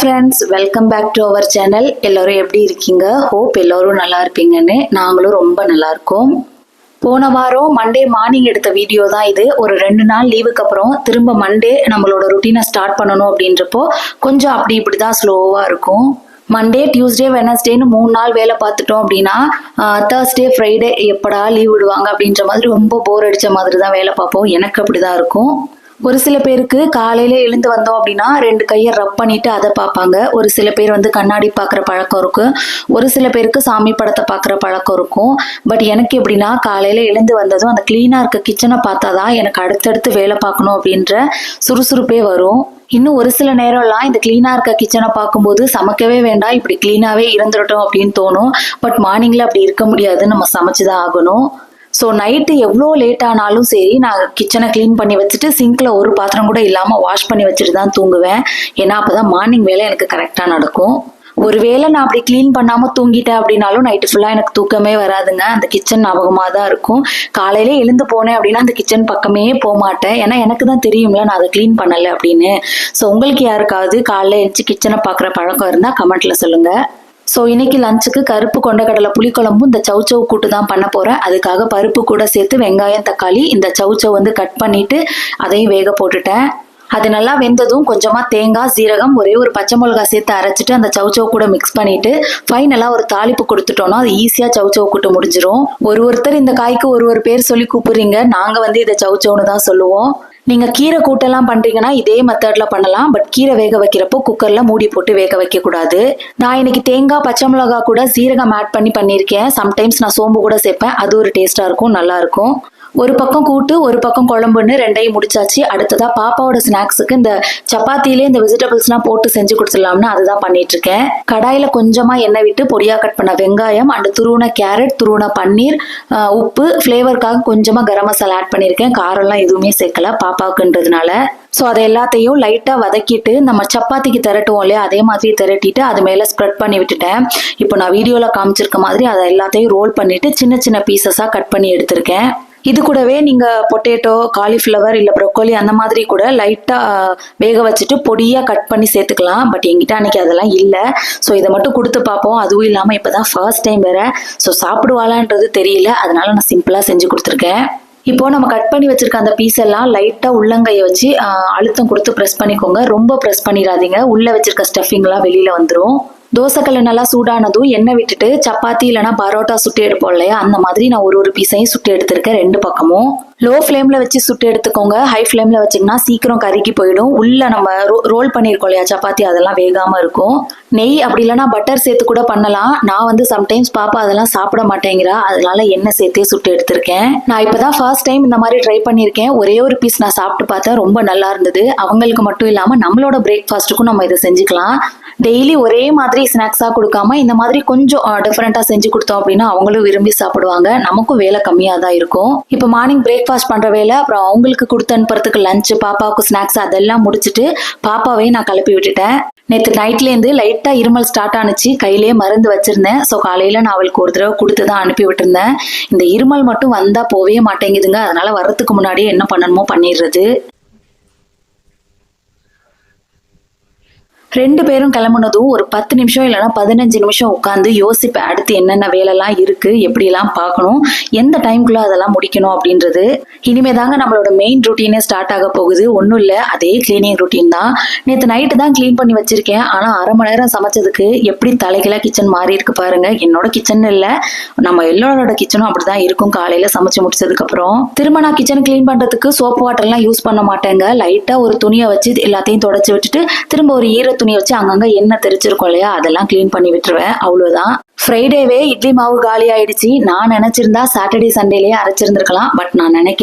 Friends, welcome back to our channel. எல்லோரும் எப்படி இருக்கீங்க? ஹோப் எல்லோரும் நல்லா இருப்பீங்கன்னு. நாங்களும் ரொம்ப நல்லா இருக்கோம். போன வாரம் மண்டே மார்னிங் எடுத்த வீடியோ தான் இது. ஒரு 2 நாள் லீவுக்கு அப்புறம் திரும்ப மண்டே நம்மளோட ருட்டீனை ஸ்டார்ட் பண்ணணும் அப்படின்றப்போ கொஞ்சம் அப்படி இப்படி தான் ஸ்லோவாக இருக்கும். மண்டே, டியூஸ்டே, வெனஸ்டேன்னு 3 நாள் வேலை பார்த்துட்டோம் அப்படின்னா தேர்ஸ்டே, ஃப்ரைடே எப்படா லீவ் விடுவாங்க அப்படின்ற மாதிரி ரொம்ப போர் அடித்த மாதிரி தான் வேலை பார்ப்போம். எனக்கு அப்படி தான் இருக்கும். ஒரு சில பேருக்கு காலையில எழுந்து வந்தோம் அப்படின்னா 2 கையை ரப் பண்ணிட்டு அதை பார்ப்பாங்க. ஒரு சில பேர் கண்ணாடி பார்க்குற பழக்கம் இருக்கு. ஒரு சில பேருக்கு சாமி படத்தை பார்க்குற பழக்கம் இருக்கும். பட் எனக்கு எப்படின்னா காலையில எழுந்து வந்ததும் அந்த கிளீனா இருக்க கிச்சனை பார்த்தாதான் எனக்கு அடுத்தடுத்து வேலை பார்க்கணும் அப்படின்ற சுறுசுறுப்பே வரும். இன்னும் ஒரு சில நேரம்லாம் இந்த கிளீனா இருக்க கிச்சனை பார்க்கும்போது சமைக்கவே வேண்டாம், இப்படி கிளீனாவே இருந்துடட்டும் அப்படின்னு தோணும். பட் மார்னிங்ல அப்படி இருக்க முடியாது, நம்ம சமைச்சுதான் ஆகணும். ஸோ நைட்டு எவ்வளோ லேட் ஆனாலும் சரி, நான் கிச்சனை க்ளீன் பண்ணி வச்சுட்டு சிங்கில் ஒரு பாத்திரம் கூட இல்லாமல் வாஷ் பண்ணி வச்சுட்டு தான் தூங்குவேன். ஏன்னா அப்போ தான் மார்னிங் வேலை எனக்கு கரெக்டாக நடக்கும். ஒருவேளை நான் அப்படி க்ளீன் பண்ணாமல் தூங்கிட்டேன் அப்படின்னாலும் நைட்டு ஃபுல்லாக எனக்கு தூக்கமே வராதுங்க. அந்த கிச்சன் ஞாபகமாக தான் இருக்கும். காலையிலே எழுந்து போனேன் அப்படின்னா அந்த கிச்சன் பக்கமே போக மாட்டேன். ஏன்னா எனக்கு தான் தெரியும்ல நான் அதை க்ளீன் பண்ணலை அப்படின்னு. ஸோ உங்களுக்கு யாருக்காவது காலையில் எழுந்துச்சு கிச்சனை பார்க்குற பழக்கம் இருந்தால் கமெண்ட்டில் சொல்லுங்கள். ஸோ இன்னைக்கு லஞ்சுக்கு கருப்பு கொண்டக்கடலை புளிக்குழம்பும் இந்த சவுச்சவு கூட்டு தான் பண்ண போகிறேன். அதுக்காக பருப்பு கூட சேர்த்து வெங்காயம், தக்காளி, இந்த சவுச்சவு கட் பண்ணிட்டு அதையும் வேக போட்டுட்டேன். அது நல்லா வெந்ததும் கொஞ்சமாக தேங்காய், சீரகம், ஒரே ஒரு பச்சை மிளகாய் சேர்த்து அரைச்சிட்டு அந்த சவுச்சவு கூட மிக்ஸ் பண்ணிட்டு ஃபைனலாக ஒரு தாளிப்பு கொடுத்துட்டோம்னா அது ஈஸியாக சவுச்சவு கூட்டு முடிஞ்சிரும். ஒருத்தர் இந்த காய்க்கு ஒரு பேர் சொல்லி கூப்பிடுறீங்க. நாங்கள் இதை சவுச்சவுன்னு தான் சொல்லுவோம். நீங்க கீரை கூட்டெல்லாம் பண்றீங்கன்னா இதே மெத்தட்ல பண்ணலாம். பட் கீரை வேக வைக்கிறப்போ குக்கர்ல மூடி போட்டு வேக வைக்க கூடாது. நான் இன்னைக்கு தேங்காய், பச்சை மிளகாய் கூட சீரகம் ஆட் பண்ணியிருக்கேன். சம்டைம்ஸ் நான் சோம்பு கூட சேர்ப்பேன். அது ஒரு டேஸ்டா இருக்கும், நல்லா இருக்கும். ஒரு பக்கம் கூட்டு, ஒரு பக்கம் குழம்புன்னு 2ஐயும் முடிச்சாச்சு. அடுத்ததா பாப்பாவோட ஸ்நாக்ஸுக்கு இந்த சப்பாத்திலே இந்த வெஜிடபிள்ஸ்லாம் போட்டு செஞ்சு கொடுத்துடலாம்னு அதுதான் பண்ணிட்டு இருக்கேன். கடாயில கொஞ்சமா எண்ணெய் விட்டு பொடியா கட் பண்ண வெங்காயம் அண்ட் துருவன கேரட், துருவன பன்னீர், உப்பு, ஃப்ளேவருக்காக கொஞ்சமா கரம் மசாலா ஆட் பண்ணியிருக்கேன். காரம்லாம் எதுவுமே சேர்க்கல பாப்பாவுக்குன்றதுனால. ஸோ அதை எல்லாத்தையும் லைட்டாக வதக்கிட்டு நம்ம சப்பாத்திக்கு திரட்டுவோம் இல்லையா, அதே மாதிரி திரட்டிட்டு அது மேலே ஸ்ப்ரெட் பண்ணி விட்டுட்டேன். இப்போ நான் வீடியோவில் காமிச்சிருக்க மாதிரி அதை எல்லாத்தையும் ரோல் பண்ணிட்டு சின்ன சின்ன பீசஸாக கட் பண்ணி எடுத்திருக்கேன். இது கூடவே நீங்கள் பொட்டேட்டோ, காலிஃப்ளவர் இல்லை ப்ரொக்கோலி அந்த மாதிரி கூட லைட்டாக வேக வச்சுட்டு பொடியாக கட் பண்ணி சேர்த்துக்கலாம். பட் என்கிட்ட அன்னைக்கு அதெல்லாம் இல்லை. ஸோ இதை மட்டும் கொடுத்து பார்ப்போம். அதுவும் இல்லாமல் இப்போ தான் ஃபர்ஸ்ட் டைம் வேறு. ஸோ சாப்பிடுவாளான்றது தெரியல, அதனால நான் சிம்பிளாக செஞ்சு கொடுத்துருக்கேன். இப்போ நம்ம கட் பண்ணி வச்சிருக்க அந்த பீஸ் எல்லாம் லைட்டா உள்ளங்கையை வச்சு அழுத்தம் கொடுத்து ப்ரெஸ் பண்ணிக்கோங்க. ரொம்ப ப்ரெஸ் பண்ணிடாதீங்க, உள்ள வச்சிருக்க ஸ்டஃபிங்லாம் வெளியில வந்துடும். தோசைக்கல்ல நல்லா சூடானதும் எண்ணெய் விட்டுட்டு சப்பாத்தி இல்லைனா பரோட்டா சுட்டு எடுப்போம் இல்லையா, அந்த மாதிரி நான் ஒரு பீஸையும் சுட்டு எடுத்திருக்கேன். 2 பக்கமும் லோ ஃப்ளேம்ல வச்சு சுட்டு எடுத்துக்கோங்க. ஹை ஃப்ளேம்ல வச்சிங்கன்னா சீக்கிரம் கருகி போயிடும். உள்ள நம்ம ரோல் பண்ணியிருக்கோம் இல்லையா சப்பாத்தி, அதெல்லாம் வேகாம இருக்கும். நெய் அப்படி இல்லைனா பட்டர் சேர்த்து கூட பண்ணலாம். நான் சம்டைம்ஸ் பாப்பா அதெல்லாம் சாப்பிட மாட்டேங்கிறா, அதனால எண்ணெய் சேர்த்தே சுட்டு எடுத்திருக்கேன். நான் இப்பதான் ஃபர்ஸ்ட் டைம் இந்த மாதிரி ட்ரை பண்ணியிருக்கேன். ஒரே ஒரு பீஸ் நான் சாப்பிட்டு பார்த்தேன், ரொம்ப நல்லா இருந்தது. அவங்களுக்கு மட்டும் இல்லாம நம்மளோட பிரேக்ஃபாஸ்ட்டுக்கும் நம்ம இதை செஞ்சுக்கலாம். டெய்லி ஒரே மாதிரி ஸ்நாக்ஸா கொடுக்காம இந்த மாதிரி கொஞ்சம் டிஃபரெண்டா செஞ்சு கொடுத்தோம் அப்படின்னா அவங்களும் விரும்பி சாப்பிடுவாங்க. நமக்கும் வேலை கம்மியா தான் இருக்கும். இப்போ மார்னிங் பிரேக்ஃபாஸ்ட் பண்ற வேலை, அப்புறம் அவங்களுக்கு கொடுத்து அனுப்புறதுக்கு லஞ்ச், பாப்பாவுக்கு ஸ்நாக்ஸ் அதெல்லாம் முடிச்சுட்டு பாப்பாவே நான் கிளப்பி விட்டுட்டேன். நேற்று நைட்லேருந்து லைட்டா இருமல் ஸ்டார்ட் ஆனிச்சு. கையிலேயே மருந்து வச்சிருந்தேன். ஸோ காலையில நான் அவளுக்கு ஒரு தடவை கொடுத்து தான் அனுப்பி விட்டுருந்தேன். இந்த இருமல் மட்டும் வந்தா போவே மாட்டேங்குதுங்க. அதனால வர்றதுக்கு முன்னாடியே என்ன பண்ணணுமோ பண்ணிடுறது. 2 பேரும் கிளம்புனதும் ஒரு 10 நிமிஷம் இல்லைன்னா 15 நிமிஷம் உட்காந்து யோசிப்பேன். அடுத்து என்னென்ன வேலைலாம் இருக்கு, எப்படிலாம் பார்க்கணும், எந்த டைம்குள்ள அதெல்லாம் முடிக்கணும் அப்படின்றது. இனிமே தாங்க நம்மளோட மெயின் ருட்டீனே ஸ்டார்ட் ஆக போகுது. ஒன்றும் இல்லை, அதே கிளீனிங் ருட்டீன் தான். நேற்று நைட்டு தான் கிளீன் பண்ணி வச்சிருக்கேன். ஆனால் அரை மணி நேரம் சமைச்சதுக்கு எப்படி தலைகளாக கிச்சன் மாறி இருக்கு பாருங்க. என்னோட கிச்சன் இல்லை, நம்ம எல்லாரோட கிச்சனும் அப்படிதான் இருக்கும் காலையில சமைச்சு முடிச்சதுக்கு அப்புறம். திரும்ப நான் கிச்சன் கிளீன் பண்றதுக்கு சோப் வாட்டர்லாம் யூஸ் பண்ண மாட்டேங்க. லைட்டா ஒரு துணியை வச்சு எல்லாத்தையும் தொடச்சி விட்டுட்டு திரும்ப ஒரு ஈர துணி வச்சு அங்கங்க எண்ணெய் தெரிச்சிருக்கோம் இல்லையா, அதெல்லாம் கிளீன் பண்ணி விட்டுருவேன். அவ்வளவுதான். ஃப்ரைடேவே இட்லி மாவு காலி ஆயிடுச்சு. நான் நினைச்சிருந்தா சாட்டர்டே சண்டேலயே அரைச்சிருந்திருக்கலாம். பட் நான்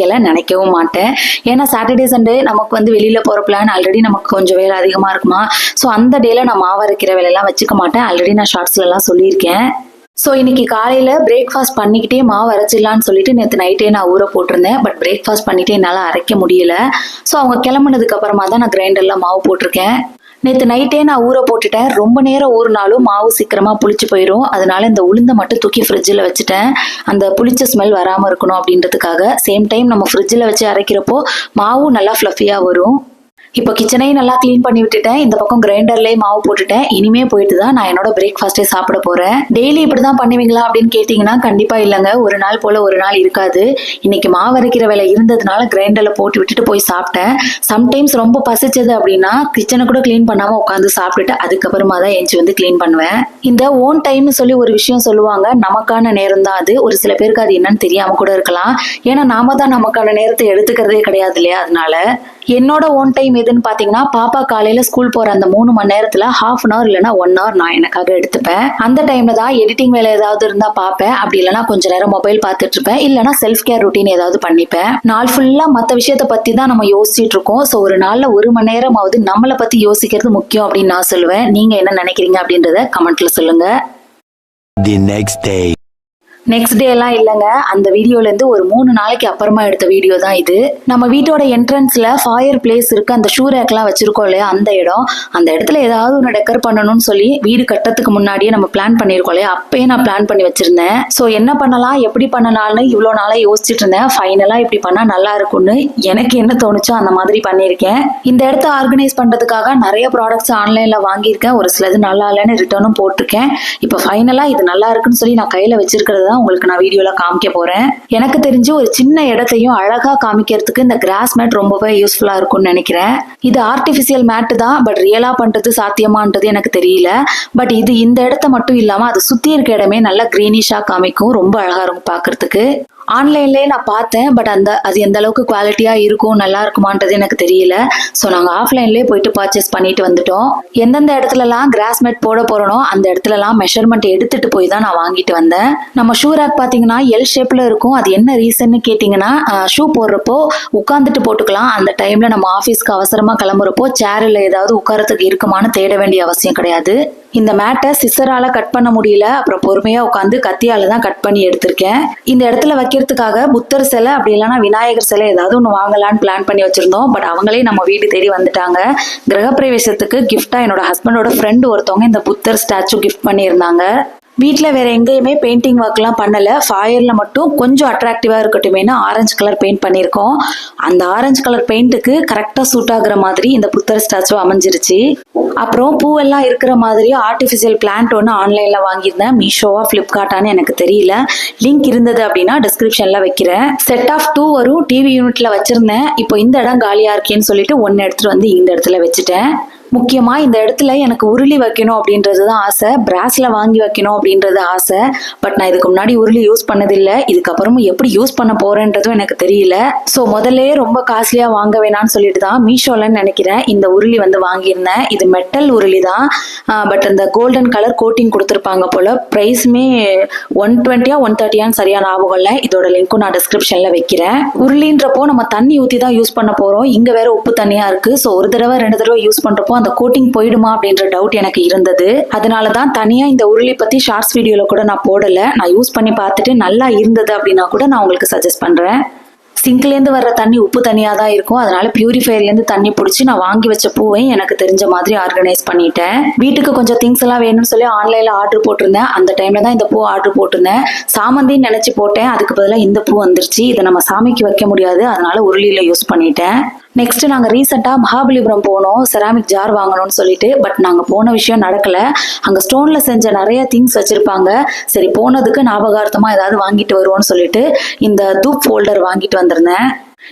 நினைக்கவும் மாட்டேன். ஏன்னா சாட்டர்டே சண்டே நமக்கு வெளியில போற பிளான், ஆல்ரெடி நமக்கு கொஞ்சம் வேலை அதிகமா இருக்குமா. ஸோ அந்த டேல நான் மாவு அரைக்கிற வேலையெல்லாம் வச்சுக்க மாட்டேன். ஆல்ரெடி நான் ஷார்ட்ஸ்ல எல்லாம் சொல்லியிருக்கேன். ஸோ இன்னைக்கு காலையில பிரேக்ஃபாஸ்ட் பண்ணிக்கிட்டே மாவு அரைச்சிடலான்னு சொல்லிட்டு நேற்று நைட்டே நான் ஊற போட்டிருந்தேன். பட் பிரேக்ஃபாஸ்ட் பண்ணிட்டே என்னால் அரைக்க முடியல. ஸோ அவங்க கிளம்புனதுக்கு அப்புறமா தான் நான் கிரைண்டர்ல மாவு போட்டிருக்கேன். நேற்று நைட்டே நான் ஊற போட்டுட்டேன். ரொம்ப நேரம் ஊறினாலும் மாவு சீக்கிரமா புளிச்சு போயிடும். அதனால இந்த உளுந்தை மட்டும் தூக்கி ஃப்ரிட்ஜில் வச்சுட்டேன், அந்த புளிச்ச ஸ்மெல் வராமல் இருக்கணும் அப்படின்றதுக்காக. சேம் டைம் நம்ம ஃப்ரிட்ஜில் வச்சு அரைக்கிறப்போ மாவும் நல்லா ஃப்ளஃபியாக வரும். இப்போ கிச்சனையும் நல்லா க்ளீன் பண்ணி விட்டுட்டேன். இந்த பக்கம் கிரைண்டர்லயே மாவு போட்டுட்டேன். இனிமே போயிட்டு தான் நான் என்னோட பிரேக்ஃபாஸ்டே சாப்பிட போறேன். டெய்லி இப்படிதான் பண்ணுவீங்களா அப்படின்னு கேட்டீங்கன்னா கண்டிப்பா இல்லைங்க. ஒரு நாள் போல ஒரு நாள் இருக்காது. இன்னைக்கு மாவு அரைக்கிற வேலை இருந்ததுனால கிரைண்டர்ல போட்டு விட்டுட்டு போய் சாப்பிட்டேன். சம்டைம்ஸ் ரொம்ப பசிச்சது அப்படின்னா கிச்சனை கூட க்ளீன் பண்ணாம உட்காந்து சாப்பிட்டுட்டு அதுக்கப்புறமா தான் எஞ்சி வந்து க்ளீன் பண்ணுவேன். இந்த ஓன் டைம்னு சொல்லி ஒரு விஷயம் சொல்லுவாங்க. நமக்கான நேரம் தான் அது. ஒரு சில பேருக்கு அது என்னன்னு தெரியாம கூட இருக்கலாம். ஏன்னா நாம தான் நமக்கான நேரத்தை எடுத்துக்கிறதே கிடையாது இல்லையா? அதனால என்னோட ஓன் டைம் எதுன்னு பாத்தீங்கன்னா, பாப்பா காலையில ஸ்கூல் போற அந்த 3 மணி நேரத்துல ½ அன் அவர் இல்லைன்னா 1 hour நான் எனக்காக எடுத்துப்பேன். அந்த டைம்ல தான் எடிட்டிங் வேலை ஏதாவது இருந்தா பாப்பேன். அப்படி இல்லைன்னா கொஞ்ச நேரம் மொபைல் பார்த்துட்டு இருப்பேன். இல்லைன்னா செல்ஃப் கேர் ரொட்டீன் ஏதாவது பண்ணிப்பேன். நாள் ஃபுல்லா மத்த விஷயத்த பத்தி தான் நம்ம யோசிச்சுட்டு இருக்கோம். ஸோ ஒரு நாள்ல 1 மணி நேரமாவது நம்மளை பத்தி யோசிக்கிறது முக்கியம் அப்படின்னு நான் சொல்லுவேன். நீங்க என்ன நினைக்கிறீங்க அப்படின்றத கமெண்ட்ல சொல்லுங்க. The next day. Next day எல்லாம் இல்லைங்க. அந்த வீடியோல இருந்து ஒரு 3 நாளைக்கு அப்புறமா எடுத்த வீடியோ தான் இது. நம்ம வீட்டோட என்ட்ரன்ஸ்ல ஃபயர் பிளேஸ் இருக்கு. அந்த ஷூ ரேக்லாம் வச்சிருக்கோம் இல்லையா, அந்த இடம். அந்த இடத்துல ஏதாவது ஒன்று டெக்கர் பண்ணணும்னு சொல்லி வீடு கட்டத்துக்கு முன்னாடியே நம்ம பிளான் பண்ணியிருக்கோம் இல்லையா, அப்பயே நான் பிளான் பண்ணி வச்சிருந்தேன். ஸோ என்ன பண்ணலாம் எப்படி பண்ணலாம்னு இவ்வளோ நாளா யோசிச்சுட்டு இருந்தேன். ஃபைனலா இப்படி பண்ணா நல்லா இருக்கும்னு எனக்கு என்ன தோணுச்சோ அந்த மாதிரி பண்ணியிருக்கேன். இந்த இடத்த ஆர்கனைஸ் பண்றதுக்காக நிறைய ப்ராடக்ட்ஸ் ஆன்லைன்ல வாங்கியிருக்கேன். ஒரு சிலது நல்லா இல்லைன்னு ரிட்டர்னும் போட்டிருக்கேன். இப்போ ஃபைனலா இது நல்லா இருக்குன்னு சொல்லி நான் கையில வச்சிருக்கிறது உங்களுக்கு நான் வீடியோல காமிக்க போறேன். எனக்கு தெரிஞ்சு ஒரு சின்ன இடத்தையும் அழகா காமிக்கிறதுக்கு இந்த கிராஸ் மேட் ரொம்பவே யூஸ்ஃபுல்லா இருக்கும்னு நினைக்கிறேன். இது ஆர்டிபிஷியல் மேட் தான், பட் ரியலா பண்றது சாத்தியமான்றது எனக்கு தெரியல. பட் இது இந்த இடத்த மட்டும் இல்லாம அது சுத்தி இருக்க இடமே நல்லா கிரீனிஷா காமிக்கும். ரொம்ப அழகா இருக்கும் பாக்குறதுக்கு. ஆன்லைன்லயே நான் பார்த்தேன். பட் அது எந்த அளவுக்கு குவாலிட்டியா இருக்கும் நல்லா இருக்குமான்றது எனக்கு தெரியல. ஸோ நாங்கள் ஆஃப்லைன்லேயே போயிட்டு பர்ச்சேஸ் பண்ணிட்டு வந்துட்டோம். எந்தெந்த இடத்துலலாம் கிராஸ் மேட் போட போறனோ அந்த இடத்துலலாம் மெஷர்மெண்ட் எடுத்துட்டு போய் தான் நான் வாங்கிட்டு வந்தேன். நம்ம ஷூ ரேக் பார்த்தீங்கன்னா எல் ஷேப்ல இருக்கும். அது என்ன ரீசன்னு கேட்டிங்கன்னா, ஷூ போடுறப்போ உட்காந்துட்டு போட்டுக்கலாம். அந்த டைம்ல நம்ம ஆஃபீஸ்க்கு அவசரமா கிளம்புறப்போ சேரில் ஏதாவது உட்காரத்துக்கு இருக்குமான்னு தேட வேண்டிய அவசியம் கிடையாது. இந்த மேட்டை சிசரால கட் பண்ண முடியல. அப்புறம் பொறுமையா உட்காந்து கத்தியால தான் கட் பண்ணி எடுத்திருக்கேன். இந்த இடத்துல வைக்கிறதுக்காக புத்தர் சிலை அப்படி இல்லைன்னா விநாயகர் சிலை ஏதாவது ஒன்று வாங்கலான்னு பிளான் பண்ணி வச்சிருந்தோம். பட் அவங்களே நம்ம வீடு தேடி வந்துட்டாங்க. கிரகப்பிரவேசத்துக்கு கிஃப்டா என்னோட ஹஸ்பண்டோட ஃப்ரெண்டு ஒருத்தவங்க இந்த புத்தர் ஸ்டாச்சு கிஃப்ட் பண்ணியிருந்தாங்க. வீட்டில் வேற எங்கேயுமே பெயிண்டிங் ஒர்க்லாம் பண்ணல. ஃபயர்ல மட்டும் கொஞ்சம் அட்ராக்டிவா இருக்கட்டுமேனு ஆரஞ்சு கலர் பெயிண்ட் பண்ணியிருக்கோம். அந்த ஆரஞ்சு கலர் பெயிண்ட்டுக்கு கரெக்டாக சூட் ஆகுற மாதிரி இந்த புத்தர் ஸ்டாச்சு அமைஞ்சிருச்சு. அப்புறம் பூவெல்லாம் இருக்கிற மாதிரி ஆர்டிஃபிஷியல் பிளான்ட் ஒன்று ஆன்லைன்ல வாங்கியிருந்தேன். மீஷோவா ஃப்ளிப்கார்ட்டான்னு எனக்கு தெரியல. லிங்க் இருந்தது அப்படின்னா டிஸ்கிரிப்ஷன்ல வைக்கிறேன். செட் ஆஃப் 2 வரும். டிவி யூனிட்ல வச்சிருந்தேன். இப்போ இந்த இடம் காலியா இருக்கேன்னு சொல்லிட்டு 1 எடுத்துட்டு வந்து இந்த இடத்துல வச்சுட்டேன். முக்கியமா இந்த இடத்துல எனக்கு உருளி வைக்கணும் அப்படின்றது தான் ஆசை. பிராஸ்ல வாங்கி வைக்கணும் அப்படின்றது ஆசை. பட் நான் இதுக்கு முன்னாடி உருளி யூஸ் பண்ணதில்லை. இதுக்கப்புறமும் எப்படி யூஸ் பண்ண போறேன்றதும் எனக்கு தெரியல. ஸோ முதல்ல ரொம்ப காஸ்ட்லியா வாங்க வேணாம்னு சொல்லிட்டு தான் மீஷோலன்னு நினைக்கிறேன் இந்த உருளி வந்து வாங்கியிருந்தேன். இது மெட்டல் உருளி தான். பட் அந்த கோல்டன் கலர் கோட்டிங் கொடுத்துருப்பாங்க போல. ப்ரைஸுமே 120 130 சரியான ஞாபகம் இல்லை. இதோட லிங்க்கும் நான் டிஸ்கிரிப்ஷன்ல வைக்கிறேன். உருளின்றப்போ நம்ம தண்ணி ஊற்றி தான் யூஸ் பண்ண போறோம். இங்க வேற உப்பு தண்ணியா இருக்கு. ஸோ ஒரு தடவை 2 தடவை யூஸ் பண்றப்போ அந்த கோட்டிங் போயிடுமா அப்படின்ற டவுட் எனக்கு இருந்தது. அதனாலதான் தனியா இந்த உருளி பத்தி ஷார்ட்ஸ் வீடியோல கூட நான் போடல. நான் யூஸ் பண்ணி பார்த்துட்டு நல்லா இருந்தது அப்படின்னா கூட நான் உங்களுக்கு சஜஸ்ட் பண்றேன். சிங்க்லேருந்து வர்ற தண்ணி உப்பு தண்ணியாக தான் இருக்கும். அதனால பியூரிஃபையர்லேருந்து தண்ணி பிடிச்சி நான் வாங்கி வச்ச பூவையும் எனக்கு தெரிஞ்ச மாதிரி ஆர்கனைஸ் பண்ணிட்டேன். வீட்டுக்கு கொஞ்சம் திங்ஸ் எல்லாம் வேணும்னு சொல்லி ஆன்லைனில் ஆர்டர் போட்டிருந்தேன். அந்த டைமில் தான் இந்த பூ ஆர்டர் போட்டிருந்தேன். சாமந்தின்னு நினச்சி போட்டேன். அதுக்கு பதிலாக இந்த பூ வந்துருச்சு. இதை நம்ம சாமிக்கு வைக்க முடியாது. அதனால உருளியில் யூஸ் பண்ணிட்டேன். நெக்ஸ்ட் நாங்கள் ரீசெண்டாக மகாபலிபுரம் போனோம் செராமிக் ஜார் வாங்கணும்னு சொல்லிட்டு. பட் நாங்கள் போன விஷயம் நடக்கல. அங்கே ஸ்டோனில் செஞ்ச நிறைய திங்ஸ் வச்சுருப்பாங்க. சரி போனதுக்கு ஞாபகார்த்தமாக ஏதாவது வாங்கிட்டு வருவோம்னு சொல்லிட்டு இந்த தூப் ஃபோல்டர் வாங்கிட்டு வந்திருந்தேன்.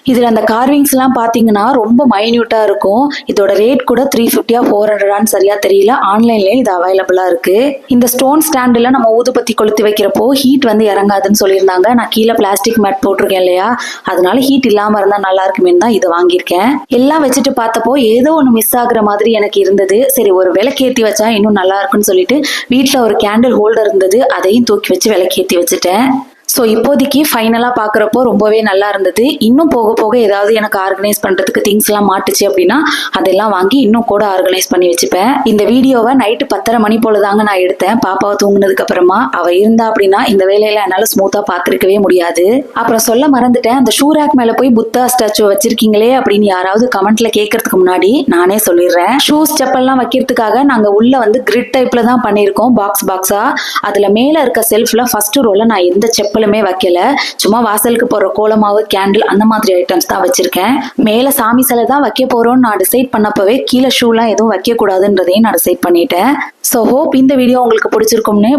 இதில் அந்த கார்விங்ஸ் எல்லாம் பார்த்தீங்கன்னா ரொம்ப மைன்யூட்டாக இருக்கும். இதோட ரேட் கூட 350 400 சரியா தெரியல. ஆன்லைன்லேயே இது அவைலபிளாக இருக்கு. இந்த ஸ்டோன் ஸ்டாண்டில் நம்ம ஊதுபத்தி கொளுத்தி வைக்கிறப்போ ஹீட் வந்து இறங்காதுன்னு சொல்லியிருந்தாங்க. நான் கீழே பிளாஸ்டிக் மேட் போட்டிருக்கேன் இல்லையா, அதனால ஹீட் இல்லாமல் இருந்தால் நல்லா இருக்குமேன்னு தான் இதை வாங்கியிருக்கேன். எல்லாம் வச்சுட்டு பார்த்தப்போ ஏதோ ஒன்று மிஸ் ஆகுற மாதிரி எனக்கு இருந்தது. சரி ஒரு விளக்கேற்றி வச்சா இன்னும் நல்லா இருக்குன்னு சொல்லிட்டு வீட்டில் ஒரு கேண்டில் ஹோல்டர் இருந்தது. அதையும் தூக்கி வச்சு விளக்கேற்றி வச்சுட்டேன். ஸோ இப்போதைக்கு ஃபைனலாக பார்க்குறப்போ ரொம்பவே நல்லா இருந்தது. இன்னும் போக போக ஏதாவது எனக்கு ஆர்கனைஸ் பண்ணுறதுக்கு திங்ஸ்லாம் மாட்டுச்சு அப்படின்னா அதெல்லாம் வாங்கி இன்னும் கூட ஆர்கனைஸ் பண்ணி வச்சுப்பேன். இந்த வீடியோவை நைட்டு 10:30 மணி போல தாங்க நான் எடுத்தேன். பாப்பாவை தூங்குனதுக்கு அப்புறமா. அவள் இருந்தா அப்படின்னா இந்த வேலையில என்னால் ஸ்மூத்தாக பார்த்துருக்கவே முடியாது. அப்புறம் சொல்ல மறந்துட்டேன், அந்த ஷூ ரேக் மேலே போய் புத்தா ஸ்டாச்சு வச்சிருக்கீங்களே அப்படின்னு யாராவது கமெண்ட்ல கேட்கறதுக்கு முன்னாடி நானே சொல்லிடுறேன். ஷூஸ் செப்பல்லாம் வைக்கிறதுக்காக நாங்கள் உள்ள வந்து கிரிட் டைப்ல தான் பண்ணியிருக்கோம். பாக்ஸா அதில் மேலே இருக்க செல்ஃப்ல ஃபர்ஸ்ட் ரோல நான் எந்த செப்பல் எதுவுமே வைக்கல. சும்மா வாசலுக்கு போற கோலமாவு, கேண்டில் அந்த மாதிரி ஐட்டம்ஸ் தான் வச்சிருக்கேன். மேல சாமி சிலை தான் வைக்க போறோம்னு நான் டிசைட் பண்ணப்பவே கீழே ஷூலாம் எதுவும் வைக்க கூடாதுன்றதையும் நான் டிசைட் பண்ணிட்டேன். ஸோ ஹோப் இந்த வீடியோ உங்களுக்கு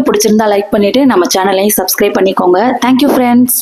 பிடிச்சிருந்தா லைக் பண்ணிட்டு நம்ம சேனலையும் சப்ஸ்கிரைப் பண்ணிக்கோங்க. Thank you friends.